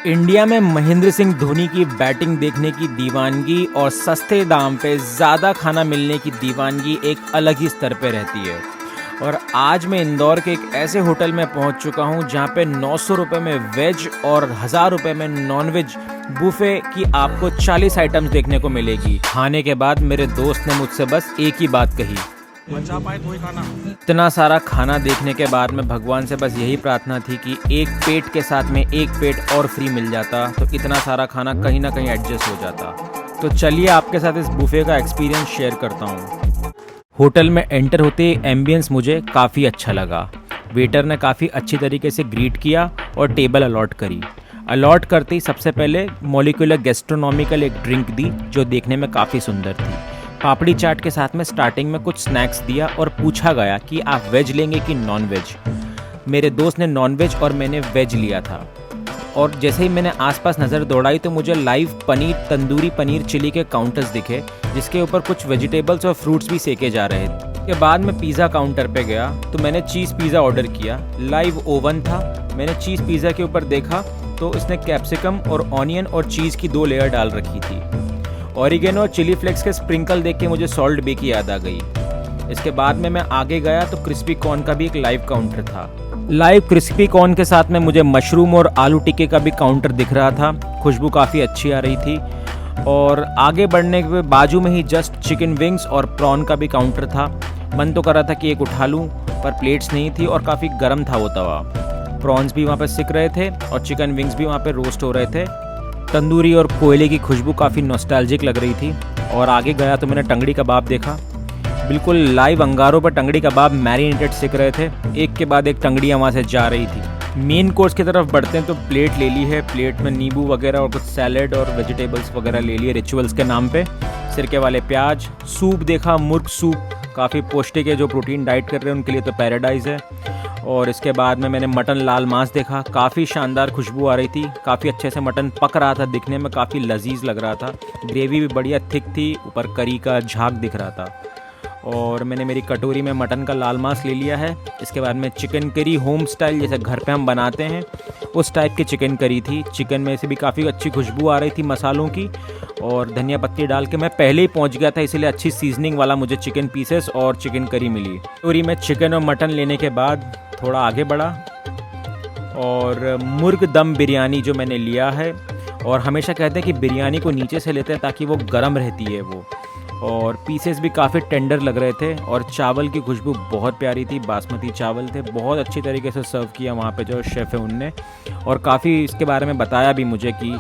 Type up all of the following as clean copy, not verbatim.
India में महेंद्र सिंह धोनी की batting देखने की दीवानगी और सस्ते दाम पे ज़्यादा खाना मिलने की दीवानगी एक अलग ही स्तर पे रहती है। और आज मैं इंदौर के एक ऐसे होटल में पहुंच चुका हूं जहां पे 900 रुपये में वेज और 1000 रुपये में नॉन वेज बुफे की आपको 40 आइटम्स देखने को मिलेगी। खाने के बाद मेरे दोस्त ने मुझसे बस एक ही बात कही, बचा पाए कोई खाना। इतना सारा खाना देखने के बाद में भगवान से बस यही प्रार्थना थी कि एक पेट के साथ में एक पेट और फ्री मिल जाता तो इतना सारा खाना कहीं ना कहीं एडजस्ट हो जाता। तो चलिए आपके साथ इस बुफे का एक्सपीरियंस शेयर करता हूँ। होटल में एंटर होते ही एम्बियंस मुझे काफ़ी अच्छा लगा। वेटर ने काफ़ी अच्छी तरीके से ग्रीट किया और टेबल अलॉट करी। अलॉट करते ही सबसे पहले मॉलिक्यूलर गैस्ट्रोनॉमिकल एक ड्रिंक दी जो देखने में काफ़ी सुंदर थी। पापड़ी चाट के साथ में स्टार्टिंग में कुछ स्नैक्स दिया और पूछा गया कि आप वेज लेंगे कि नॉन वेज। मेरे दोस्त ने नॉन वेज और मैंने वेज लिया था। और जैसे ही मैंने आसपास नज़र दौड़ाई तो मुझे लाइव पनीर, तंदूरी पनीर चिली के काउंटर्स दिखे जिसके ऊपर कुछ वेजिटेबल्स और फ्रूट्स भी सेके जा रहे थे। के बाद मैं पिज़्ज़ा काउंटर पे गया तो मैंने चीज़ पिज़्ज़ा ऑर्डर किया। लाइव ओवन था। मैंने चीज़ पिज़्ज़ा के ऊपर देखा तो इसने कैप्सिकम और ऑनियन और चीज़ की 2 लेयर डाल रखी थी। ऑरिगेनो और चिली फ्लेक्स के स्प्रिंकल देख के मुझे सॉल्ट बे की याद आ गई। इसके बाद में मैं आगे गया तो क्रिस्पी कॉर्न का भी एक लाइव काउंटर था। लाइव क्रिस्पी कॉर्न के साथ में मुझे मशरूम और आलू टिक्के का भी काउंटर दिख रहा था। खुशबू काफ़ी अच्छी आ रही थी। और आगे बढ़ने के बाजू में ही जस्ट चिकन विंग्स और प्रॉन का भी काउंटर था। मन तो कर रहा था कि एक उठा लूँ पर प्लेट्स नहीं थी और काफ़ी गर्म था वो तवा। प्रॉन्स भी वहाँ पर सिक रहे थे और चिकन विंग्स भी वहाँ पर रोस्ट हो रहे थे। तंदूरी और कोयले की खुशबू काफ़ी नॉस्टैल्जिक लग रही थी। और आगे गया तो मैंने टंगड़ी कबाब देखा। बिल्कुल लाइव अंगारों पर टंगड़ी कबाब मैरिनेटेड सिक रहे थे। एक के बाद एक टंगड़ियाँ वहाँ से जा रही थी। मेन कोर्स की तरफ बढ़ते हैं तो प्लेट ले ली है। प्लेट में नींबू वगैरह और कुछ सैलेड और वेजिटेबल्स वगैरह ले लिए रिचुअल्स के नाम पे। सिरके वाले प्याज, सूप देखा, मुर्ग सूप काफ़ी पौष्टिक है। जो प्रोटीन डाइट कर रहे हैं उनके लिए तो पैराडाइज है। और इसके बाद में मैंने मटन लाल मांस देखा। काफ़ी शानदार खुशबू आ रही थी। काफ़ी अच्छे से मटन पक रहा था। दिखने में काफ़ी लजीज लग रहा था। ग्रेवी भी बढ़िया थिक थी। ऊपर करी का झाग दिख रहा था। और मैंने मेरी कटोरी में मटन का लाल मांस ले लिया है। इसके बाद में चिकन करी होम स्टाइल जैसे घर पे हम बनाते हैं उस टाइप की चिकन करी थी। चिकन में से भी काफ़ी अच्छी खुशबू आ रही थी मसालों की। और धनिया पत्ती डाल के मैं पहले ही पहुंच गया था इसलिए अच्छी सीजनिंग वाला मुझे चिकन पीसेस और चिकन करी मिली। कटोरी में चिकन और मटन लेने के बाद थोड़ा आगे बढ़ा और मुर्ग दम बिरयानी जो मैंने लिया है। और हमेशा कहते हैं कि बिरयानी को नीचे से लेते हैं ताकि वो गर्म रहती है वो। और पीसेस भी काफ़ी टेंडर लग रहे थे। और चावल की खुशबू बहुत प्यारी थी। बासमती चावल थे। बहुत अच्छी तरीके से सर्व किया वहाँ पे जो शेफ़ है उनने। और काफ़ी इसके बारे में बताया भी मुझे कि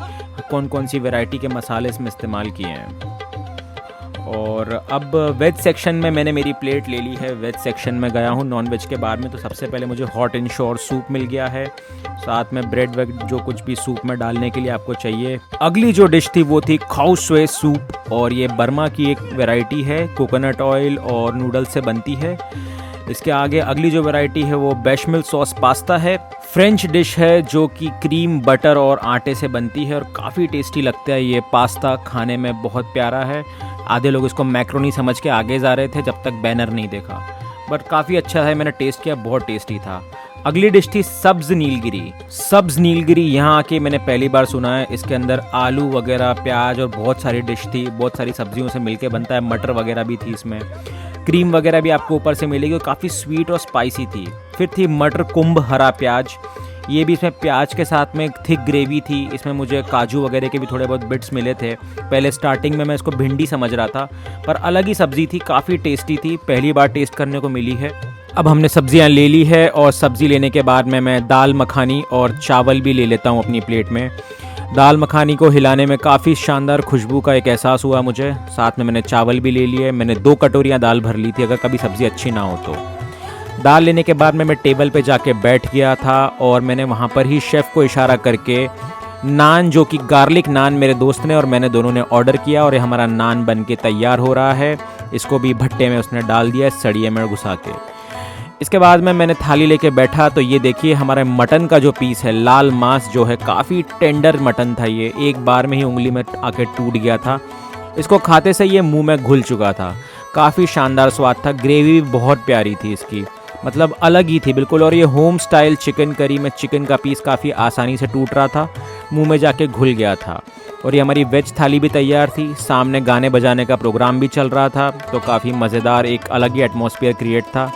कौन कौन सी वैरायटी के मसाले इसमें इस्तेमाल किए हैं। और अब वेज सेक्शन में मैंने मेरी प्लेट ले ली है। वेज सेक्शन में गया हूँ नॉन वेज के बारे में। तो सबसे पहले मुझे हॉट एंड श्योर सूप मिल गया है। साथ में ब्रेड वेग जो कुछ भी सूप में डालने के लिए आपको चाहिए। अगली जो डिश थी वो थी खाओ स्वे सूप। और ये बर्मा की एक वैरायटी है। कोकोनट ऑयल और नूडल्स से बनती है। इसके आगे अगली जो वैरायटी है वो बेशमेल सॉस पास्ता है। फ्रेंच डिश है जो कि क्रीम, बटर और आटे से बनती है और काफ़ी टेस्टी लगता है। ये पास्ता खाने में बहुत प्यारा है। आधे लोग इसको मैक्रोनी समझ के आगे जा रहे थे जब तक बैनर नहीं देखा। बट काफ़ी अच्छा है। मैंने टेस्ट किया, बहुत टेस्टी था। अगली डिश थी सब्ज़ नीलगिरी। सब्ज़ नीलगिरी यहाँ आके मैंने पहली बार सुना है। इसके अंदर आलू वगैरह, प्याज और बहुत सारी डिश थी। बहुत सारी सब्जियों से मिलके बनता है। मटर वगैरह भी थी इसमें। क्रीम वगैरह भी आपको ऊपर से मिलेगी और काफ़ी स्वीट और स्पाइसी थी। फिर थी मटर कुंभ हरा प्याज। ये भी इसमें प्याज के साथ में थिक ग्रेवी थी। इसमें मुझे काजू वगैरह के भी थोड़े बहुत बिट्स मिले थे। पहले स्टार्टिंग में मैं इसको भिंडी समझ रहा था पर अलग ही सब्ज़ी थी। काफ़ी टेस्टी थी। पहली बार टेस्ट करने को मिली है। अब हमने सब्जियां ले ली है और सब्ज़ी लेने के बाद में मैं दाल मखानी और चावल भी ले लेता हूं अपनी प्लेट में। दाल मखानी को हिलाने में काफ़ी शानदार खुशबू का एक एहसास हुआ मुझे। साथ में मैंने चावल भी ले लिए। मैंने 2 कटोरियाँ दाल भर ली थी अगर कभी सब्ज़ी अच्छी ना हो तो। दाल लेने के बाद में मैं टेबल पे जाके बैठ गया था और मैंने वहाँ पर ही शेफ़ को इशारा करके नान, जो कि गार्लिक नान मेरे दोस्त ने और मैंने दोनों ने ऑर्डर किया। और ये हमारा नान बन के तैयार हो रहा है। इसको भी भट्टे में उसने डाल दिया सड़िए में घुसा के। इसके बाद में मैंने थाली लेके बैठा तो ये देखिए हमारे मटन का जो पीस है, लाल मांस जो है, काफ़ी टेंडर मटन था। ये एक बार में ही उंगली में आके टूट गया था। इसको खाते से ये मुंह में घुल चुका था। काफ़ी शानदार स्वाद था। ग्रेवी भी बहुत प्यारी थी इसकी। मतलब अलग ही थी बिल्कुल। और ये होम स्टाइल चिकन करी में चिकन का पीस काफ़ी आसानी से टूट रहा था। मुंह में जाके घुल गया था। और ये हमारी वेज थाली भी तैयार थी, सामने गाने बजाने का प्रोग्राम भी चल रहा था, तो काफ़ी मज़ेदार एक अलग ही एटमॉस्फेयर क्रिएट था।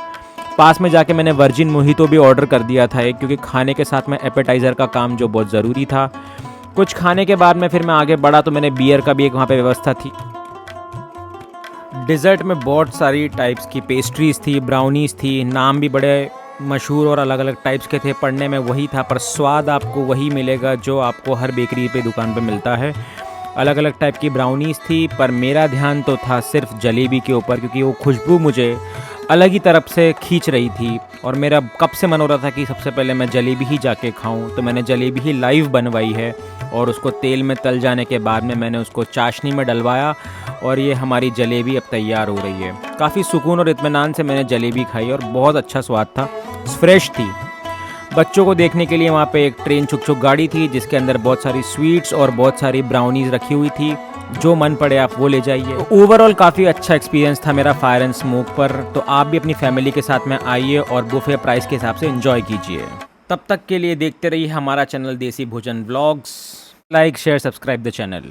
पास में जाके मैंने वर्जिन मोहितो भी ऑर्डर कर दिया था एक, क्योंकि खाने के साथ में एपेटाइज़र का काम जो बहुत ज़रूरी था। कुछ खाने के बाद में फिर मैं आगे बढ़ा तो मैंने बियर का भी एक वहाँ पे व्यवस्था थी। डिज़र्ट में बहुत सारी टाइप्स की पेस्ट्रीज़ थी, ब्राउनीज़ थी, नाम भी बड़े मशहूर और अलग अलग टाइप्स के थे। पढ़ने में वही था पर स्वाद आपको वही मिलेगा जो आपको हर बेकरी पे दुकान पे मिलता है। अलग अलग टाइप की ब्राउनीज़ थी, पर मेरा ध्यान तो था सिर्फ जलेबी के ऊपर, क्योंकि वो खुशबू मुझे अलग ही तरफ से खींच रही थी और मेरा कब से मन हो रहा था कि सबसे पहले मैं जलेबी ही जाके खाऊं। तो मैंने जलेबी ही लाइव बनवाई है और उसको तेल में तल जाने के बाद में मैंने उसको चाशनी में डलवाया और ये हमारी जलेबी अब तैयार हो रही है। काफ़ी सुकून और इत्मीनान से मैंने जलेबी खाई और बहुत अच्छा स्वाद था, फ्रेश थी। बच्चों को देखने के लिए वहाँ पे एक ट्रेन छुक छुक गाड़ी थी जिसके अंदर बहुत सारी स्वीट्स और बहुत सारी ब्राउनीज़ रखी हुई थी, जो मन पड़े आप वो ले जाइए। ओवरऑल काफ़ी अच्छा एक्सपीरियंस था मेरा फायर एंड स्मोक पर। तो आप भी अपनी फैमिली के साथ में आइए और बुफे प्राइस के हिसाब से एंजॉय कीजिए। तब तक के लिए देखते रहिए हमारा चैनल देसी भोजन vlogs. Like share subscribe the channel.